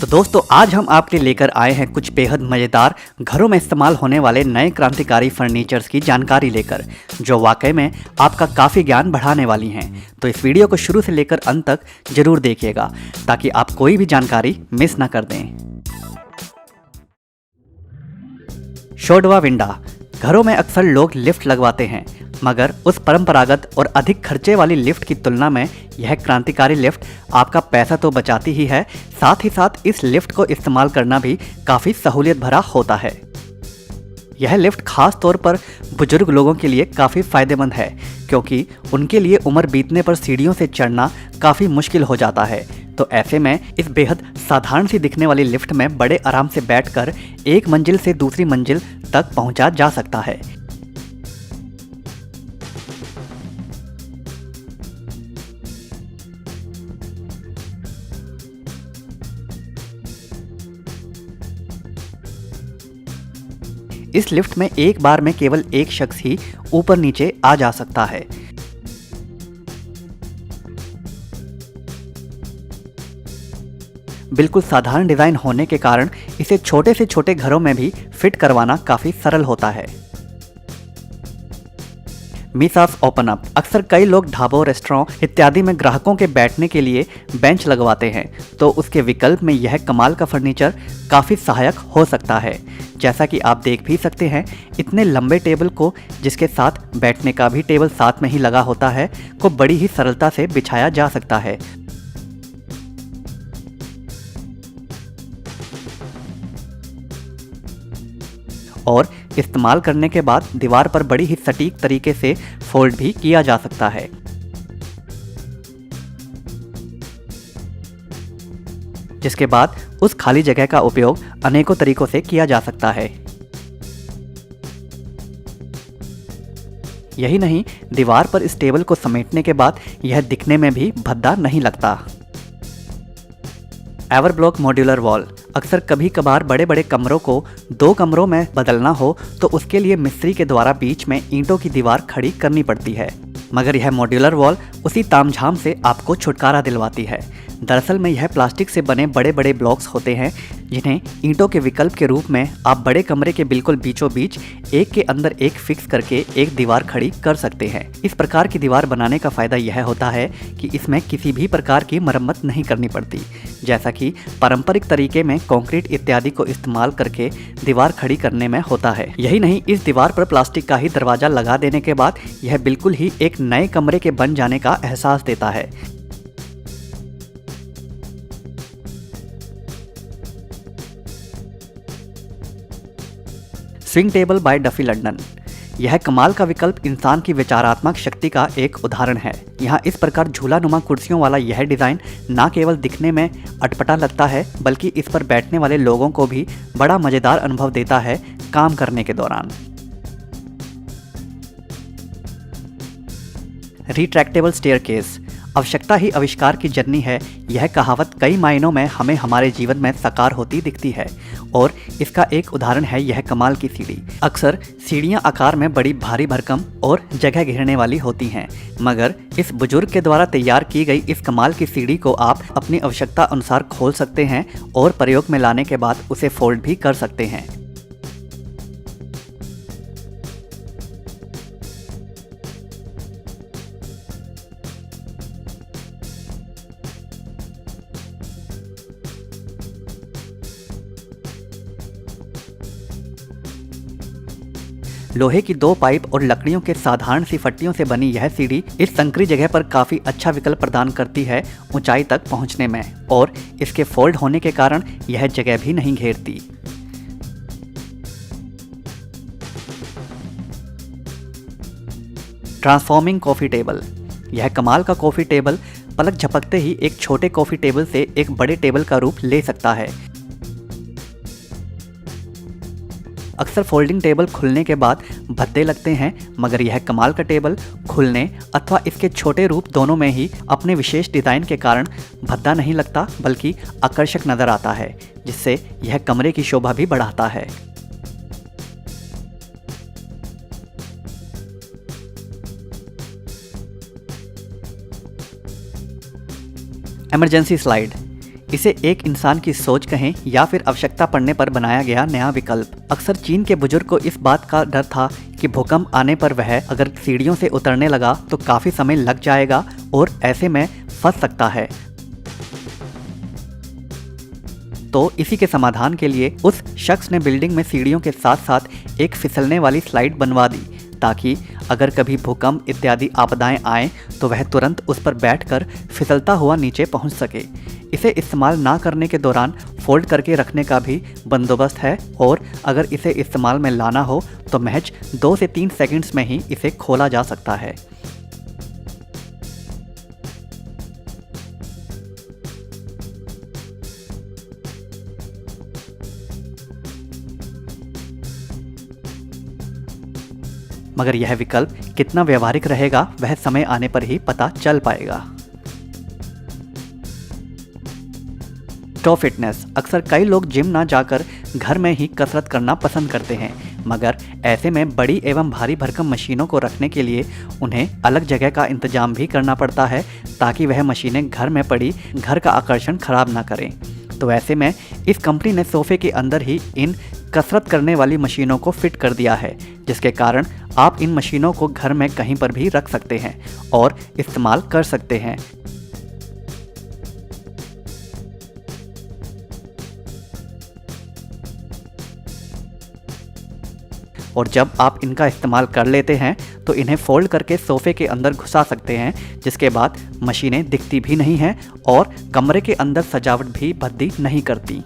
तो दोस्तों आज हम आपके लेकर आए हैं कुछ बेहद मज़ेदार घरों में इस्तेमाल होने वाले नए क्रांतिकारी फर्नीचर्स की जानकारी लेकर, जो वाकई में आपका काफ़ी ज्ञान बढ़ाने वाली हैं। तो इस वीडियो को शुरू से लेकर अंत तक जरूर देखिएगा ताकि आप कोई भी जानकारी मिस ना कर दें। शोडवा विंडा। घरों में अक्सर लोग लिफ्ट लगवाते हैं, मगर उस परंपरागत और अधिक खर्चे वाली लिफ्ट की तुलना में यह क्रांतिकारी लिफ्ट आपका पैसा तो बचाती ही है, साथ ही साथ इस लिफ्ट को इस्तेमाल करना भी काफ़ी सहूलियत भरा होता है। यह लिफ्ट खास तौर पर बुजुर्ग लोगों के लिए काफ़ी फ़ायदेमंद है, क्योंकि उनके लिए उम्र बीतने पर सीढ़ियों से चढ़ना काफ़ी मुश्किल हो जाता है। तो ऐसे में इस बेहद साधारण सी दिखने वाली लिफ्ट में बड़े आराम से बैठकर एक मंजिल से दूसरी मंजिल तक पहुंचा जा सकता है। इस लिफ्ट में एक बार में केवल एक शख्स ही ऊपर नीचे आ जा सकता है। बिल्कुल साधारण डिज़ाइन होने के कारण इसे छोटे से छोटे घरों में भी फिट करवाना काफ़ी सरल होता है। मिसास ओपन अप। अक्सर कई लोग ढाबों, रेस्टोरेंट इत्यादि में ग्राहकों के बैठने के लिए बेंच लगवाते हैं, तो उसके विकल्प में यह कमाल का फर्नीचर काफ़ी सहायक हो सकता है। जैसा कि आप देख भी सकते हैं, इतने लंबे टेबल को, जिसके साथ बैठने का भी टेबल साथ में ही लगा होता है, को बड़ी ही सरलता से बिछाया जा सकता है। और इस्तेमाल करने के बाद दीवार पर बड़ी ही सटीक तरीके से फोल्ड भी किया जा सकता है। जिसके बाद उस खाली जगह का उपयोग अनेकों तरीकों से किया जा सकता है। यही नहीं, दीवार पर इस टेबल को समेटने के बाद यह दिखने में भी भद्दा नहीं लगता। एवरब्लॉक मॉड्यूलर वॉल। अक्सर कभी कभार बड़े बड़े कमरों को दो कमरों में बदलना हो तो उसके लिए मिस्त्री के द्वारा बीच में ईंटों की दीवार खड़ी करनी पड़ती है, मगर यह मॉड्यूलर वॉल उसी तामझाम से आपको छुटकारा दिलवाती है। दरअसल में यह प्लास्टिक से बने बड़े बड़े ब्लॉक्स होते हैं, जिन्हें ईंटों के विकल्प के रूप में आप बड़े कमरे के बिल्कुल बीचों बीच एक के अंदर एक फिक्स करके एक दीवार खड़ी कर सकते हैं। इस प्रकार की दीवार बनाने का फायदा यह होता है कि इसमें किसी भी प्रकार की मरम्मत नहीं करनी पड़ती, जैसा कि पारंपरिक तरीके में कंक्रीट इत्यादि को इस्तेमाल करके दीवार खड़ी करने में होता है। यही नहीं, इस दीवार पर प्लास्टिक का ही दरवाजा लगा देने के बाद यह बिल्कुल ही एक नए कमरे के बन जाने का एहसास देता है। Swing table by Duffy London. यह कमाल का विकल्प इंसान की विचारात्मक शक्ति का एक उदाहरण है। यहाँ इस प्रकार झूला नुमा कुर्सियों वाला यह डिज़ाइन न केवल दिखने में अटपटा लगता है, बल्कि इस पर बैठने वाले लोगों को भी बड़ा मज़ेदार अनुभव देता है काम करने के दौरान। Retractable staircase. आवश्यकता ही आविष्कार की जननी है, यह कहावत कई मायनों में हमें हमारे जीवन में साकार होती दिखती है, और इसका एक उदाहरण है यह कमाल की सीढ़ी। अक्सर सीढ़ियां आकार में बड़ी भारी भरकम और जगह घेरने वाली होती हैं, मगर इस बुजुर्ग के द्वारा तैयार की गई इस कमाल की सीढ़ी को आप अपनी आवश्यकता अनुसार खोल सकते हैं और प्रयोग में लाने के बाद उसे फोल्ड भी कर सकते हैं। लोहे की दो पाइप और लकड़ियों के साधारण सी फट्टियों से बनी यह सीढ़ी इस संकरी जगह पर काफ़ी अच्छा विकल्प प्रदान करती है ऊंचाई तक पहुंचने में, और इसके फोल्ड होने के कारण यह जगह भी नहीं घेरती। Transforming coffee table. यह कमाल का कॉफ़ी टेबल पलक झपकते ही एक छोटे कॉफ़ी टेबल से एक बड़े टेबल का रूप ले सकता है। अक्सर फोल्डिंग टेबल खुलने के बाद भद्दे लगते हैं, मगर यह कमाल का टेबल खुलने अथवा इसके छोटे रूप दोनों में ही अपने विशेष डिज़ाइन के कारण भद्दा नहीं लगता, बल्कि आकर्षक नज़र आता है, जिससे यह कमरे की शोभा भी बढ़ाता है। Emergency slide. इसे एक इंसान की सोच कहें या फिर आवश्यकता पड़ने पर बनाया गया नया विकल्प। अक्सर चीन के बुजुर्ग को इस बात का डर था कि भूकंप आने पर वह अगर सीढ़ियों से उतरने लगा तो काफी समय लग जाएगा और ऐसे में फंस सकता है। तो इसी के समाधान के लिए उस शख्स ने बिल्डिंग में सीढ़ियों के साथ साथ एक फिसलने वाली स्लाइड बनवा दी, ताकि अगर कभी भूकंप इत्यादि आपदाएं आएं तो वह तुरंत उस पर बैठकर फिसलता हुआ नीचे पहुंच सके। इसे इस्तेमाल ना करने के दौरान फोल्ड करके रखने का भी बंदोबस्त है और अगर इसे इस्तेमाल में लाना हो तो महज 2 से 3 सेकंड्स में ही इसे खोला जा सकता है। मगर यह विकल्प कितना व्यवहारिक रहेगा वह समय आने पर ही पता चल पाएगा। Toe fitness. अक्सर कई लोग जिम ना जाकर घर में ही कसरत करना पसंद करते हैं, मगर ऐसे में बड़ी एवं भारी भरकम मशीनों को रखने के लिए उन्हें अलग जगह का इंतजाम भी करना पड़ता है, ताकि वह मशीनें घर में पड़ी घर का आकर्षण खराब ना करें। तो ऐसे में इस कंपनी ने सोफे के अंदर ही इन कसरत करने वाली मशीनों को फिट कर दिया है, जिसके कारण आप इन मशीनों को घर में कहीं पर भी रख सकते हैं और इस्तेमाल कर सकते हैं। और जब आप इनका इस्तेमाल कर लेते हैं तो इन्हें फोल्ड करके सोफे के अंदर घुसा सकते हैं, जिसके बाद मशीनें दिखती भी नहीं हैं और कमरे के अंदर सजावट भी भद्दी नहीं करती।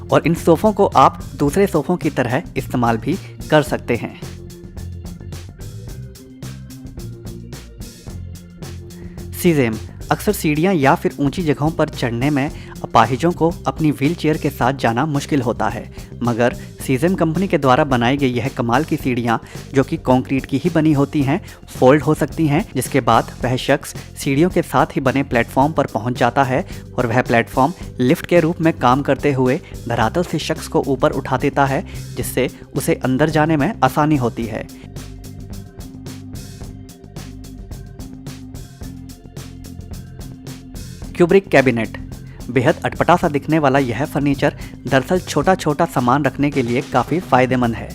और इन सोफ़ों को आप दूसरे सोफ़ों की तरह इस्तेमाल भी कर सकते हैं। सीज़ेम। अक्सर सीढ़ियाँ या फिर ऊंची जगहों पर चढ़ने में अपाहिजों को अपनी व्हीलचेयर के साथ जाना मुश्किल होता है, मगर सीज़ेम कंपनी के द्वारा बनाई गई यह कमाल की सीढ़ियाँ, जो कि कंक्रीट की ही बनी होती हैं, फोल्ड हो सकती हैं, जिसके बाद वह शख्स सीढ़ियों के साथ ही बने प्लेटफॉर्म पर पहुंच जाता है और वह प्लेटफॉर्म लिफ्ट के रूप में काम करते हुए धरातल से शख्स को ऊपर उठा देता है, जिससे उसे अंदर जाने में आसानी होती है। Kubrick cabinet. बेहद अटपटा सा दिखने वाला यह फर्नीचर दरअसल छोटा छोटा सामान रखने के लिए काफ़ी फ़ायदेमंद है।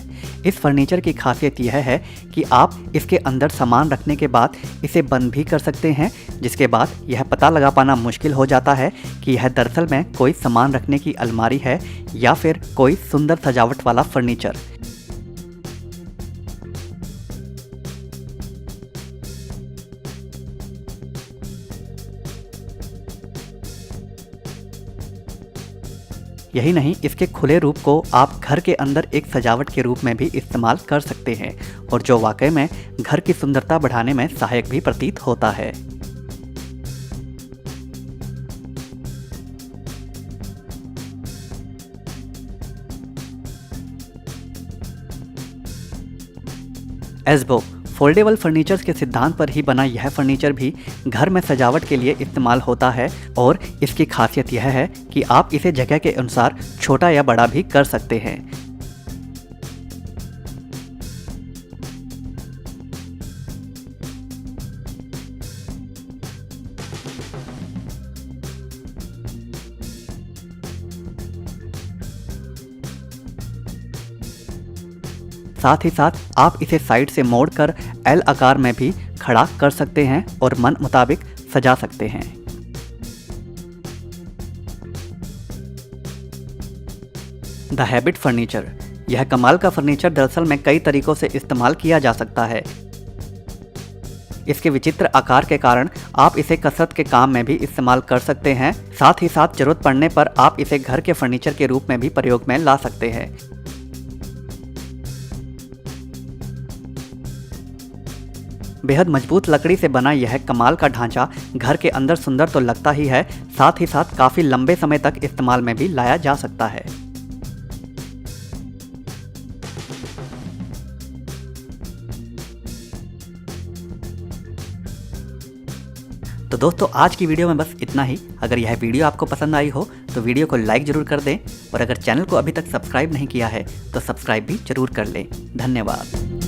इस फर्नीचर की खासियत यह है कि आप इसके अंदर सामान रखने के बाद इसे बंद भी कर सकते हैं, जिसके बाद यह पता लगा पाना मुश्किल हो जाता है कि यह दरअसल में कोई सामान रखने की अलमारी है या फिर कोई सुंदर सजावट वाला फर्नीचर। यही नहीं, इसके खुले रूप को आप घर के अंदर एक सजावट के रूप में भी इस्तेमाल कर सकते हैं और जो वाकई में घर की सुंदरता बढ़ाने में सहायक भी प्रतीत होता है। एस्बो। फोल्डेबल फर्नीचर्स के सिद्धांत पर ही बना यह फर्नीचर भी घर में सजावट के लिए इस्तेमाल होता है और इसकी खासियत यह है कि आप इसे जगह के अनुसार छोटा या बड़ा भी कर सकते हैं। साथ ही साथ आप इसे साइड से मोड़कर एल आकार में भी खड़ा कर सकते हैं और मन मुताबिक सजा सकते हैं। The habit furniture. यह कमाल का फर्नीचर दरअसल में कई तरीकों से इस्तेमाल किया जा सकता है। इसके विचित्र आकार के कारण आप इसे कसरत के काम में भी इस्तेमाल कर सकते हैं। साथ ही साथ जरूरत पड़ने पर आप इसे घर के फर्नीचर के रूप में भी प्रयोग में ला सकते हैं। बेहद मजबूत लकड़ी से बना यह कमाल का ढांचा घर के अंदर सुंदर तो लगता ही है, साथ ही साथ काफी लंबे समय तक इस्तेमाल में भी लाया जा सकता है। तो दोस्तों, आज की वीडियो में बस इतना ही। अगर यह वीडियो आपको पसंद आई हो तो वीडियो को लाइक ज़रूर कर दें और अगर चैनल को अभी तक सब्सक्राइब नहीं किया है तो सब्सक्राइब भी ज़रूर कर लें। धन्यवाद।